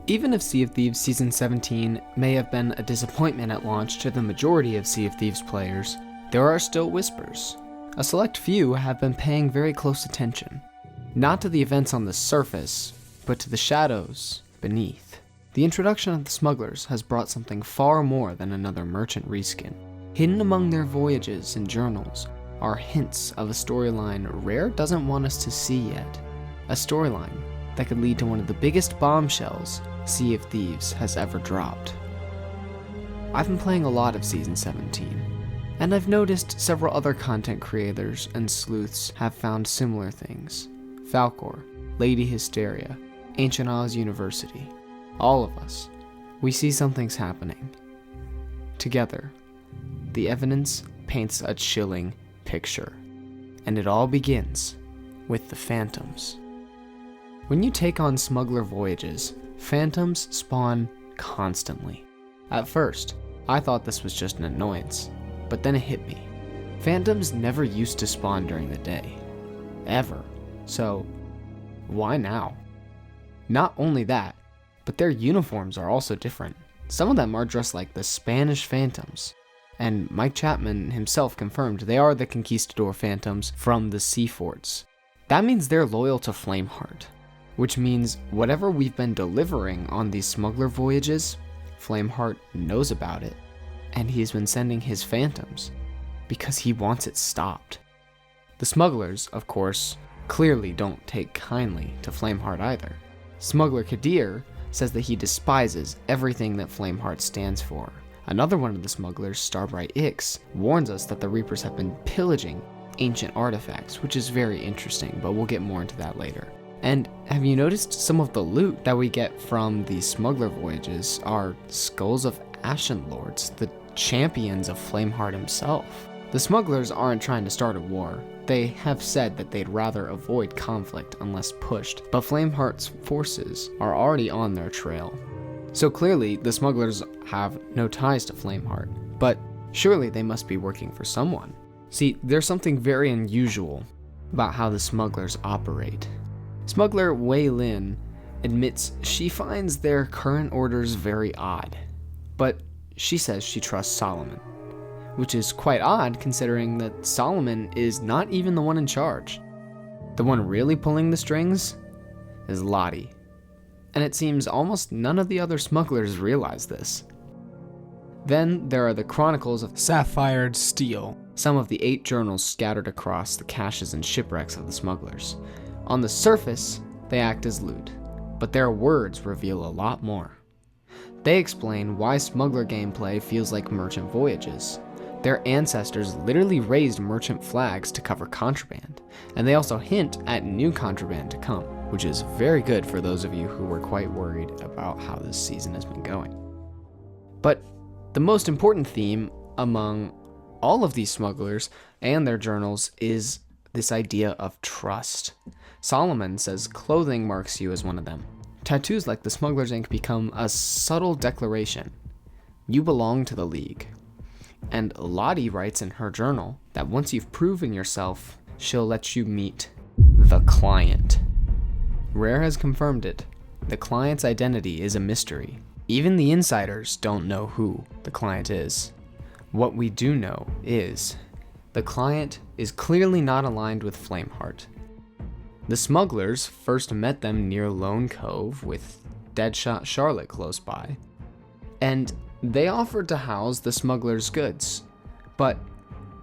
Even if Sea of Thieves Season 17 may have been a disappointment at launch to the majority of Sea of Thieves players, there are still whispers. A select few have been paying very close attention, not to the events on the surface, but to the shadows beneath. The introduction of the smugglers has brought something far more than another merchant reskin. Hidden among their voyages and journals are hints of a storyline Rare doesn't want us to see yet. A storyline that could lead to one of the biggest bombshells Sea of Thieves has ever dropped. I've been playing a lot of Season 17, and I've noticed several other content creators and sleuths have found similar things. Falcor, Lady Hysteria, Ancient Isles University, all of us, we see something's happening. Together, the evidence paints a chilling picture, and it all begins with the Phantoms. When you take on smuggler voyages, Phantoms spawn constantly. At first, I thought this was just an annoyance, but then it hit me. Phantoms never used to spawn during the day. Ever. So, why now? Not only that, but their uniforms are also different. Some of them are dressed like the Spanish Phantoms, and Mike Chapman himself confirmed they are the Conquistador Phantoms from the Sea Forts. That means they're loyal to Flameheart, which means whatever we've been delivering on these smuggler voyages, Flameheart knows about it, and he's been sending his Phantoms because he wants it stopped. The smugglers, of course, clearly don't take kindly to Flameheart either. Smuggler Kadir says that he despises everything that Flameheart stands for. Another one of the smugglers, Starbright Ix, warns us that the Reapers have been pillaging ancient artifacts, which is very interesting, but we'll get more into that later. And have you noticed some of the loot that we get from these smuggler voyages are skulls of Ashen Lords, the champions of Flameheart himself? The smugglers aren't trying to start a war. They have said that they'd rather avoid conflict unless pushed, but Flameheart's forces are already on their trail. So clearly, the smugglers have no ties to Flameheart, but surely they must be working for someone. See, there's something very unusual about how the smugglers operate. Smuggler Wei Lin admits she finds their current orders very odd, but she says she trusts Solomon, which is quite odd considering that Solomon is not even the one in charge. The one really pulling the strings is Lottie, and it seems almost none of the other smugglers realize this. Then there are the Chronicles of Sapphired Steel, some of the 8 journals scattered across the caches and shipwrecks of the smugglers. On the surface, they act as loot, but their words reveal a lot more. They explain why smuggler gameplay feels like merchant voyages. Their ancestors literally raised merchant flags to cover contraband, and they also hint at new contraband to come, which is very good for those of you who were quite worried about how this season has been going. But the most important theme among all of these smugglers and their journals is this idea of trust. Solomon says clothing marks you as one of them. Tattoos like the smuggler's ink become a subtle declaration. You belong to the League. And Lottie writes in her journal that once you've proven yourself, she'll let you meet the client. Rare has confirmed it. The client's identity is a mystery. Even the insiders don't know who the client is. What we do know is the client is clearly not aligned with Flameheart. The smugglers first met them near Lone Cove with Deadshot Charlotte close by, and they offered to house the smugglers' goods, but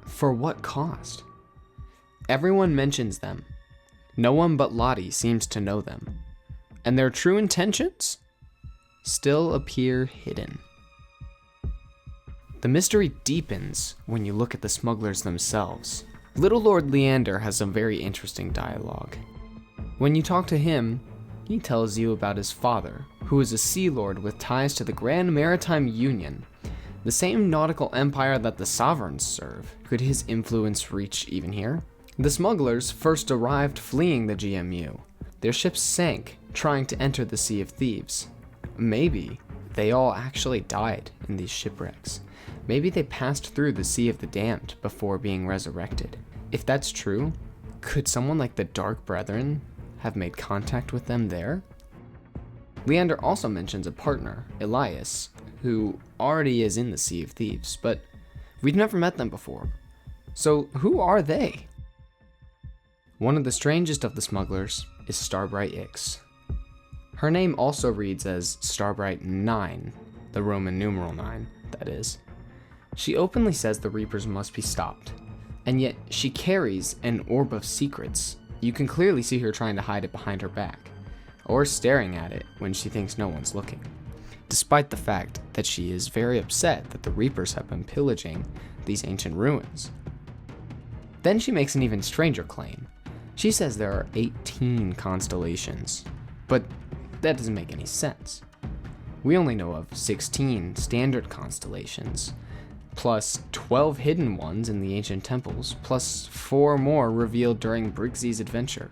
for what cost? Everyone mentions them. No one but Lottie seems to know them, and their true intentions still appear hidden. The mystery deepens when you look at the smugglers themselves. Little Lord Leander has some very interesting dialogue. When you talk to him, he tells you about his father, who is a sea lord with ties to the Grand Maritime Union, the same nautical empire that the sovereigns serve. Could his influence reach even here? The smugglers first arrived fleeing the GMU. Their ships sank, trying to enter the Sea of Thieves. Maybe they all actually died in these shipwrecks. Maybe they passed through the Sea of the Damned before being resurrected. If that's true, could someone like the Dark Brethren have made contact with them there? Leander also mentions a partner, Elias, who already is in the Sea of Thieves, but we've never met them before. So who are they? One of the strangest of the smugglers is Starbright Ix. Her name also reads as Starbright 9, the Roman numeral 9, that is. She openly says the Reapers must be stopped, and yet she carries an orb of secrets. You can clearly see her trying to hide it behind her back, or staring at it when she thinks no one's looking, despite the fact that she is very upset that the Reapers have been pillaging these ancient ruins. Then she makes an even stranger claim. She says there are 18 constellations, but that doesn't make any sense. We only know of 16 standard constellations, plus 12 hidden ones in the ancient temples, plus 4 more revealed during Briggsy's adventure.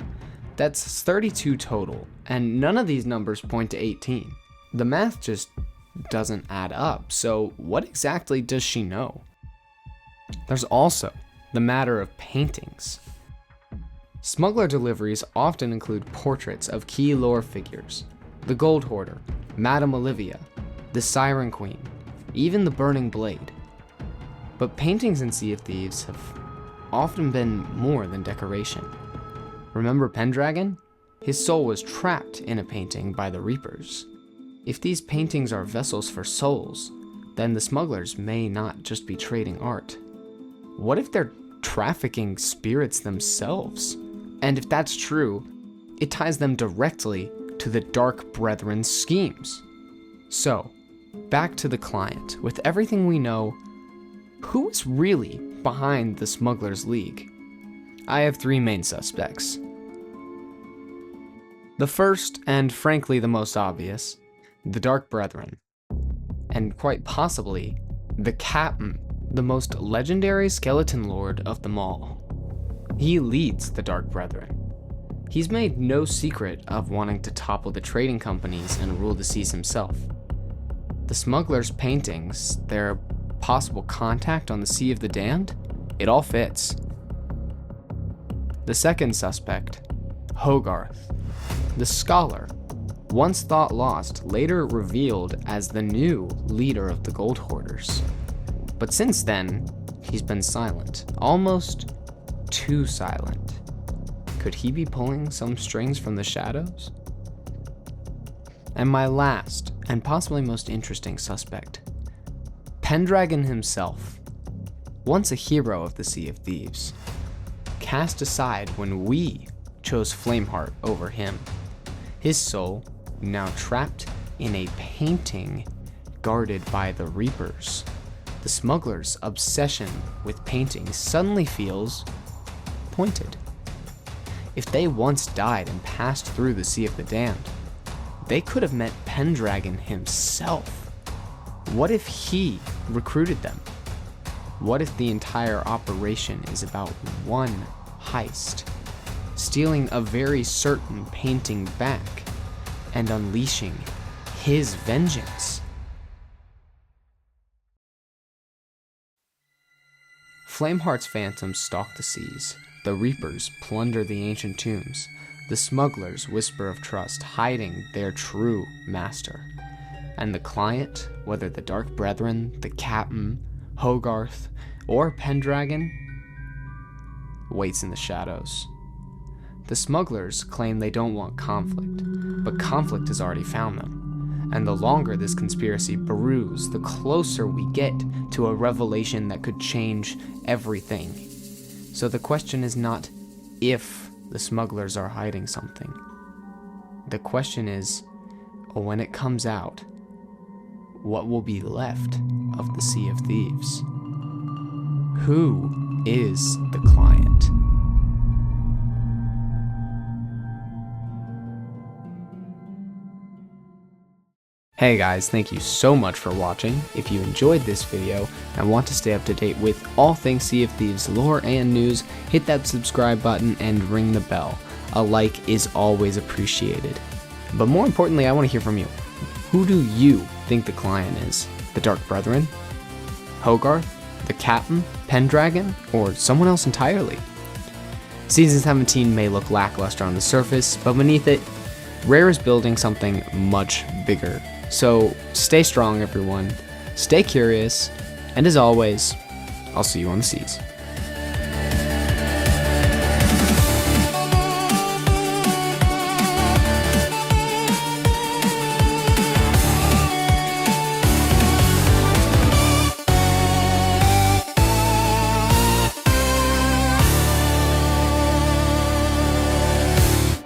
That's 32 total, and none of these numbers point to 18. The math just doesn't add up, so what exactly does she know? There's also the matter of paintings. Smuggler deliveries often include portraits of key lore figures: the Gold Hoarder, Madame Olivia, the Siren Queen, even the Burning Blade. But paintings in Sea of Thieves have often been more than decoration. Remember Pendragon? His soul was trapped in a painting by the Reapers. If these paintings are vessels for souls, then the smugglers may not just be trading art. What if they're trafficking spirits themselves? And if that's true, it ties them directly to the Dark Brethren's schemes. So, back to the client. With everything we know, who is really behind the Smugglers League? I have 3 main suspects. The first, and frankly the most obvious, the Dark Brethren. And quite possibly, the Captain, the most legendary skeleton lord of them all. He leads the Dark Brethren. He's made no secret of wanting to topple the trading companies and rule the seas himself. The smugglers' paintings, their possible contact on the Sea of the Damned, it all fits. The second suspect, Hogarth, the scholar, once thought lost, later revealed as the new leader of the Gold Hoarders. But since then, he's been silent, almost too silent. Could he be pulling some strings from the shadows? And my last, and possibly most interesting suspect, Pendragon himself, once a hero of the Sea of Thieves, cast aside when we chose Flameheart over him. His soul, now trapped in a painting guarded by the Reapers. The smugglers' obsession with paintings suddenly feels pointed. If they once died and passed through the Sea of the Damned, they could have met Pendragon himself. What if he recruited them? What if the entire operation is about one heist, stealing a very certain painting back and unleashing his vengeance? Flameheart's phantoms stalk the seas. The Reapers plunder the ancient tombs. The smugglers whisper of trust, hiding their true master. And the client, whether the Dark Brethren, the Captain, Hogarth, or Pendragon, waits in the shadows. The smugglers claim they don't want conflict, but conflict has already found them. And the longer this conspiracy brews, the closer we get to a revelation that could change everything. So the question is not if the smugglers are hiding something. The question is, when it comes out, what will be left of the Sea of Thieves? Who is the client? Hey guys, thank you so much for watching. If you enjoyed this video and want to stay up to date with all things Sea of Thieves lore and news, hit that subscribe button and ring the bell. A like is always appreciated. But more importantly, I want to hear from you. Who do you think the client is? The Dark Brethren? Hogarth? The Captain? Pendragon? Or someone else entirely? Season 17 may look lackluster on the surface, but beneath it, Rare is building something much bigger. So stay strong, everyone. Stay curious. And as always, I'll see you on the seas.